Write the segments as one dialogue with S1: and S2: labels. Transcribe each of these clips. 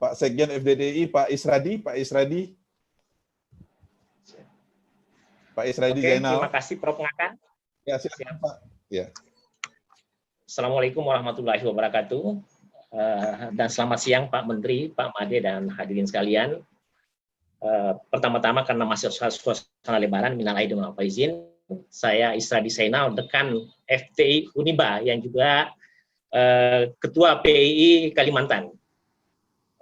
S1: Pak Sekjen FDDI, Pak Isradi. Pak Isradi
S2: Oke,
S1: Zainal.
S2: terima kasih Prof. Ngaka.
S1: Ya, silakan Pak. Ya.
S2: Assalamualaikum warahmatullahi wabarakatuh. Dan selamat siang Pak Menteri, Pak Made, dan hadirin sekalian. Pertama-tama karena masih suasana Lebaran, minal aidin wal faizin, saya Isradi Zainal, dekan FTI Uniba yang juga Ketua PII Kalimantan.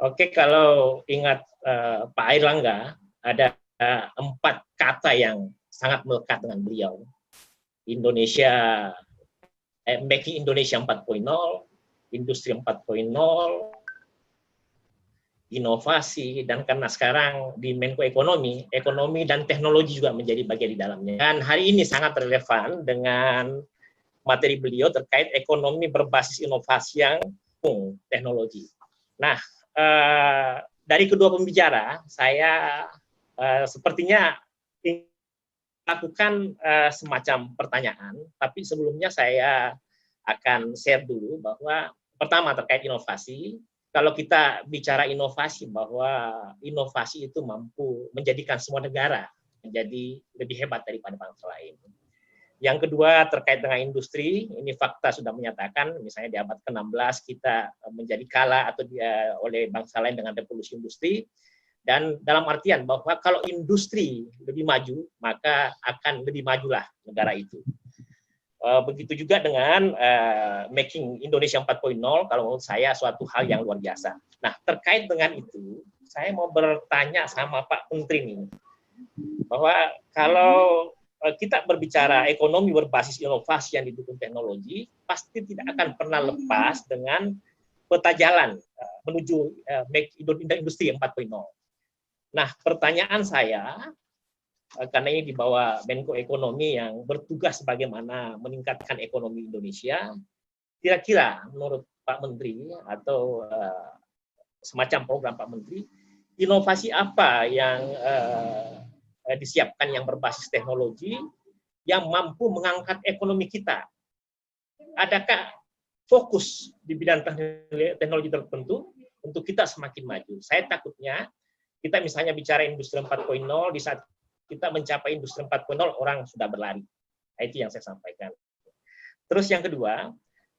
S2: Oke, kalau ingat Pak Airlangga, ada 4 kata yang sangat melekat dengan beliau. Indonesia, Making Indonesia 4.0, Industri 4.0, inovasi, dan karena sekarang di Menko Ekonomi dan teknologi juga menjadi bagian di dalamnya. Dan hari ini sangat relevan dengan materi beliau terkait ekonomi berbasis inovasi yang teknologi. Nah, dari kedua pembicara, saya sepertinya lakukan semacam pertanyaan, tapi sebelumnya saya akan share dulu bahwa pertama terkait inovasi. Kalau kita bicara inovasi, bahwa inovasi itu mampu menjadikan semua negara menjadi lebih hebat daripada bangsa lain. Yang kedua terkait dengan industri, ini fakta sudah menyatakan, misalnya di abad ke-16 kita menjadi kalah atau oleh bangsa lain dengan revolusi industri. Dan dalam artian bahwa kalau industri lebih maju, maka akan lebih majulah negara itu. Begitu juga dengan Making Indonesia 4.0, kalau menurut saya suatu hal yang luar biasa. Nah, terkait dengan itu, saya mau bertanya sama Pak Menteri ini, bahwa kalau kita berbicara ekonomi berbasis inovasi yang didukung teknologi, pasti tidak akan pernah lepas dengan peta jalan menuju Make Industri 4.0. Nah, pertanyaan saya, karena ini di bawah Menko Ekonomi yang bertugas bagaimana meningkatkan ekonomi Indonesia, kira-kira menurut Pak Menteri atau semacam program Pak Menteri, inovasi apa yang disiapkan yang berbasis teknologi yang mampu mengangkat ekonomi kita? Adakah fokus di bidang teknologi tertentu untuk kita semakin maju? Saya takutnya kita misalnya bicara industri 4.0, di saat kita mencapai industri 4.0 orang sudah berlari. Nah, itu yang saya sampaikan. Terus yang kedua,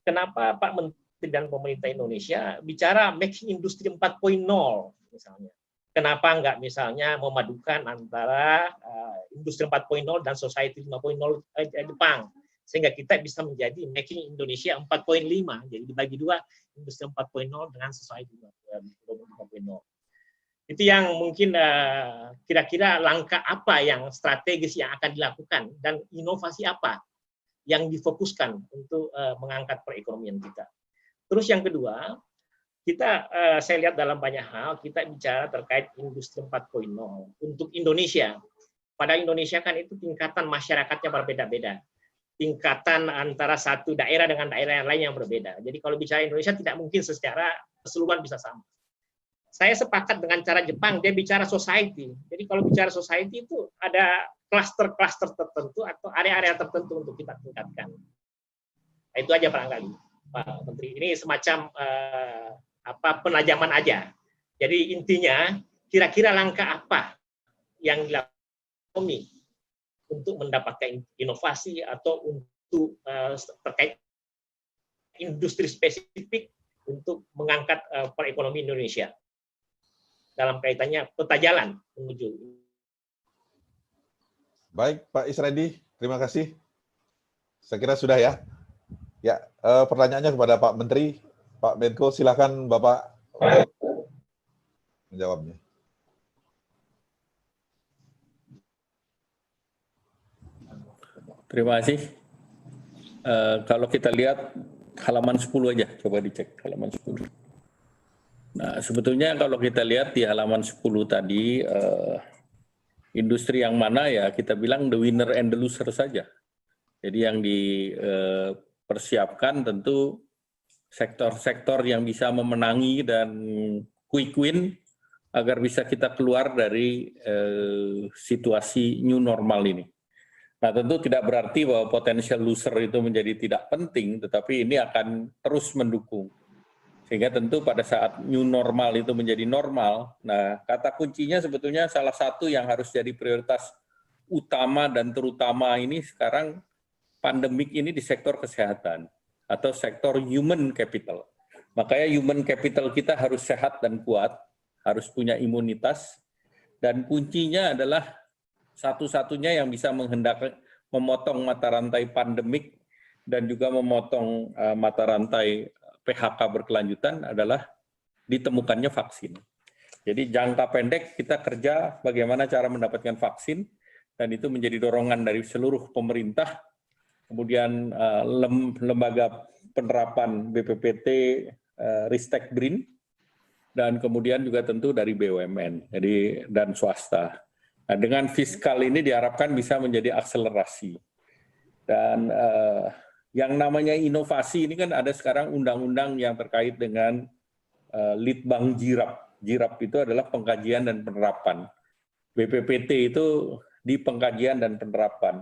S2: kenapa Pak Menteri dan pemerintah Indonesia bicara making industri 4.0 misalnya? Kenapa enggak misalnya memadukan antara industri 4.0 dan society 5.0 Jepang, sehingga kita bisa menjadi making Indonesia 4.5, jadi dibagi dua, industri 4.0 dengan society 5.0. Itu yang mungkin kira-kira langkah apa yang strategis yang akan dilakukan dan inovasi apa yang difokuskan untuk mengangkat perekonomian kita. Terus yang kedua, saya lihat dalam banyak hal kita bicara terkait industri 4.0 untuk Indonesia. Pada Indonesia kan itu tingkatan masyarakatnya berbeda-beda. Tingkatan antara satu daerah dengan daerah yang lain yang berbeda. Jadi kalau bicara Indonesia tidak mungkin secara keseluruhan bisa sama. Saya sepakat dengan cara Jepang, dia bicara society. Jadi kalau bicara society itu ada klaster-klaster tertentu atau area-area tertentu untuk kita tingkatkan. Nah, itu aja barangkali, Pak Menteri. Ini semacam penajaman aja. Jadi intinya, kira-kira langkah apa yang dilakukan untuk mendapatkan inovasi atau untuk terkait industri spesifik untuk mengangkat perekonomian Indonesia dalam kaitannya peta jalan menuju.
S1: Baik, Pak Isradi, terima kasih. Saya kira sudah ya. Ya, pertanyaannya kepada Pak Menteri, Pak Menko, silakan Bapak menjawabnya.
S3: Terima kasih. Kalau kita lihat halaman 10 aja, coba dicek halaman 10. Nah, sebetulnya kalau kita lihat di halaman 10 tadi, industri yang mana ya kita bilang the winner and the loser saja. Jadi yang dipersiapkan tentu sektor-sektor yang bisa memenangi dan quick win agar bisa kita keluar dari situasi new normal ini. Nah, tentu tidak berarti bahwa potensial loser itu menjadi tidak penting, tetapi ini akan terus mendukung. Sehingga tentu pada saat new normal itu menjadi normal, nah kata kuncinya sebetulnya salah satu yang harus jadi prioritas utama dan terutama ini sekarang pandemik ini di sektor kesehatan atau sektor human capital. Makanya human capital kita harus sehat dan kuat, harus punya imunitas, dan kuncinya adalah satu-satunya yang bisa memotong mata rantai pandemik dan juga memotong mata rantai PHK berkelanjutan adalah ditemukannya vaksin. Jadi jangka pendek kita kerja bagaimana cara mendapatkan vaksin, dan itu menjadi dorongan dari seluruh pemerintah, kemudian lembaga penerapan BPPT, Ristek BRIN, dan kemudian juga tentu dari BUMN, jadi dan swasta. Nah, dengan fiskal ini diharapkan bisa menjadi akselerasi. Dan yang namanya inovasi ini kan ada sekarang undang-undang yang terkait dengan Litbang JIRAP. JIRAP itu adalah pengkajian dan penerapan. BPPT itu di pengkajian dan penerapan.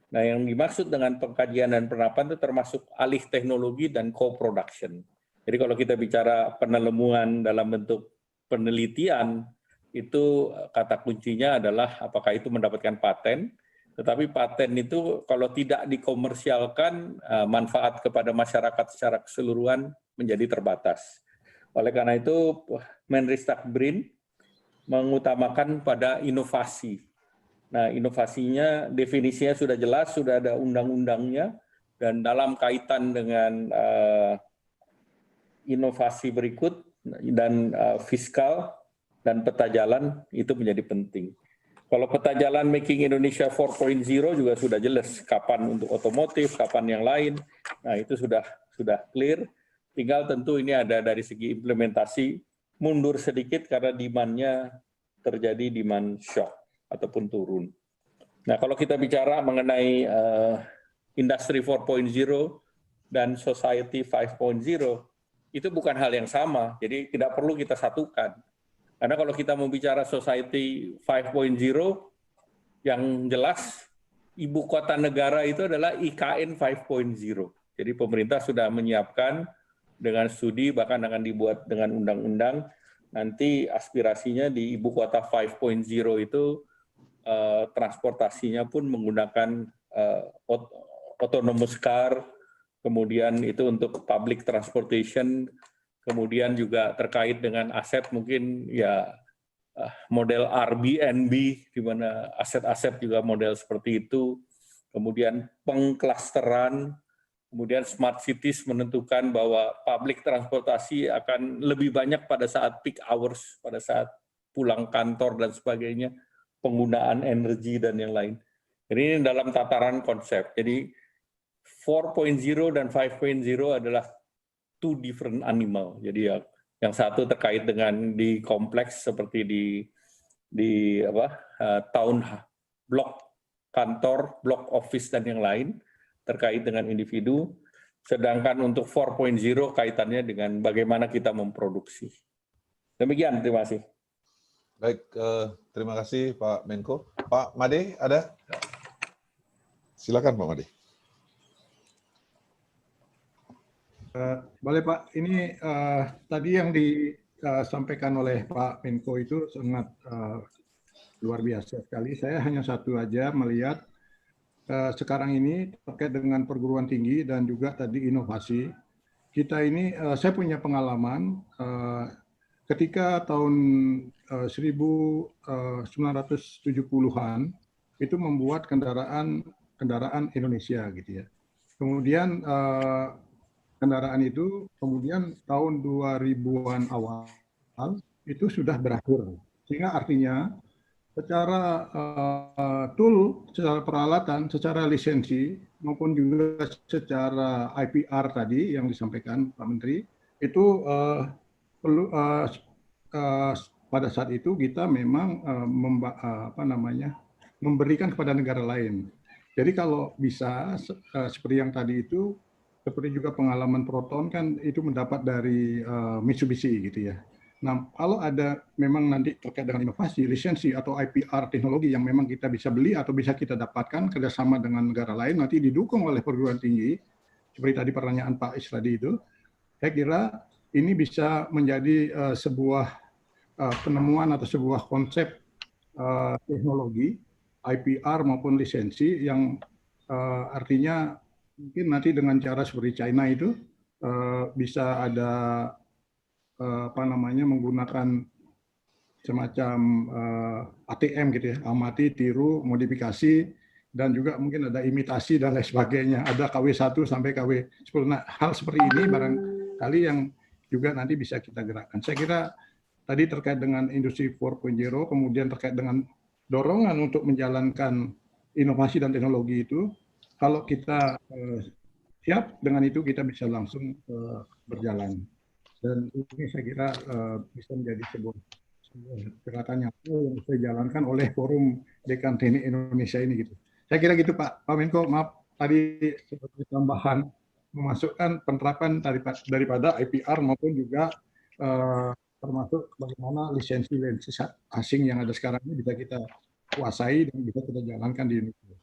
S3: Nah, yang dimaksud dengan pengkajian dan penerapan itu termasuk alih teknologi dan co-production. Jadi kalau kita bicara penelemuan dalam bentuk penelitian, itu kata kuncinya adalah apakah itu mendapatkan paten. Tetapi paten itu kalau tidak dikomersialkan, manfaat kepada masyarakat secara keseluruhan menjadi terbatas. Oleh karena itu, Menristek BRIN mengutamakan pada inovasi. Nah, inovasinya, definisinya sudah jelas, sudah ada undang-undangnya, dan dalam kaitan dengan inovasi berikut dan fiskal dan peta jalan itu menjadi penting. Kalau peta jalan Making Indonesia 4.0 juga sudah jelas kapan untuk otomotif, kapan yang lain. Nah, itu sudah clear. Tinggal tentu ini ada dari segi implementasi mundur sedikit karena demand-nya terjadi demand shock ataupun turun. Nah, kalau kita bicara mengenai Industry 4.0 dan Society 5.0, itu bukan hal yang sama. Jadi tidak perlu kita satukan. Karena kalau kita mau bicara Society 5.0, yang jelas ibu kota negara itu adalah IKN 5.0. Jadi pemerintah sudah menyiapkan dengan studi, bahkan akan dibuat dengan undang-undang, nanti aspirasinya di ibu kota 5.0 itu transportasinya pun menggunakan autonomous car, kemudian itu untuk public transportation, kemudian juga terkait dengan aset mungkin ya model Airbnb, di mana aset-aset juga model seperti itu, kemudian pengklasteran, kemudian smart cities menentukan bahwa public transportasi akan lebih banyak pada saat peak hours, pada saat pulang kantor dan sebagainya, penggunaan energi dan yang lain. Jadi ini dalam tataran konsep. Jadi 4.0 dan 5.0 adalah two different animal. Jadi ya, yang satu terkait dengan di kompleks seperti di town blok kantor, blok office dan yang lain terkait dengan individu. Sedangkan untuk 4.0 kaitannya dengan bagaimana kita memproduksi. Demikian, terima kasih.
S1: Baik, terima kasih Pak Menko. Pak Made ada? Silakan Pak Made.
S4: Boleh Pak, ini tadi yang disampaikan oleh Pak Menko itu sangat luar biasa sekali. Saya hanya satu aja melihat sekarang ini terkait dengan perguruan tinggi dan juga tadi inovasi. Kita ini, saya punya pengalaman ketika tahun 1970-an itu membuat kendaraan Indonesia gitu ya. Kemudian kendaraan itu kemudian tahun 2000-an awal itu sudah berakhir. Sehingga artinya secara tool, secara peralatan, secara lisensi maupun juga secara IPR tadi yang disampaikan Pak Menteri itu perlu pada saat itu kita memang memberikan kepada negara lain. Jadi kalau bisa seperti yang tadi itu, seperti juga pengalaman Proton kan itu mendapat dari Mitsubishi gitu ya. Nah, kalau ada memang nanti terkait dengan inovasi, lisensi atau IPR teknologi yang memang kita bisa beli atau bisa kita dapatkan kerjasama dengan negara lain, nanti didukung oleh perguruan tinggi, seperti tadi pertanyaan Pak Isradi itu, saya kira ini bisa menjadi sebuah penemuan atau sebuah konsep teknologi IPR maupun lisensi yang artinya mungkin nanti dengan cara seperti China itu bisa ada menggunakan semacam ATM gitu ya, amati, tiru, modifikasi, dan juga mungkin ada imitasi dan lain sebagainya. Ada KW1 sampai KW10. Nah, hal seperti ini barangkali yang juga nanti bisa kita gerakkan. Saya kira tadi terkait dengan industri 4.0, kemudian terkait dengan dorongan untuk menjalankan inovasi dan teknologi itu, kalau kita siap dengan itu, kita bisa langsung berjalan. Dan ini saya kira bisa menjadi sebuah gerakan yang bisa dijalankan oleh Forum Dekan Teknik Indonesia ini gitu. Saya kira gitu Pak Menko, maaf tadi seperti tambahan memasukkan penerapan daripada IPR maupun juga termasuk bagaimana lisensi asing yang ada sekarang ini bisa kita kuasai dan bisa kita jalankan di Indonesia.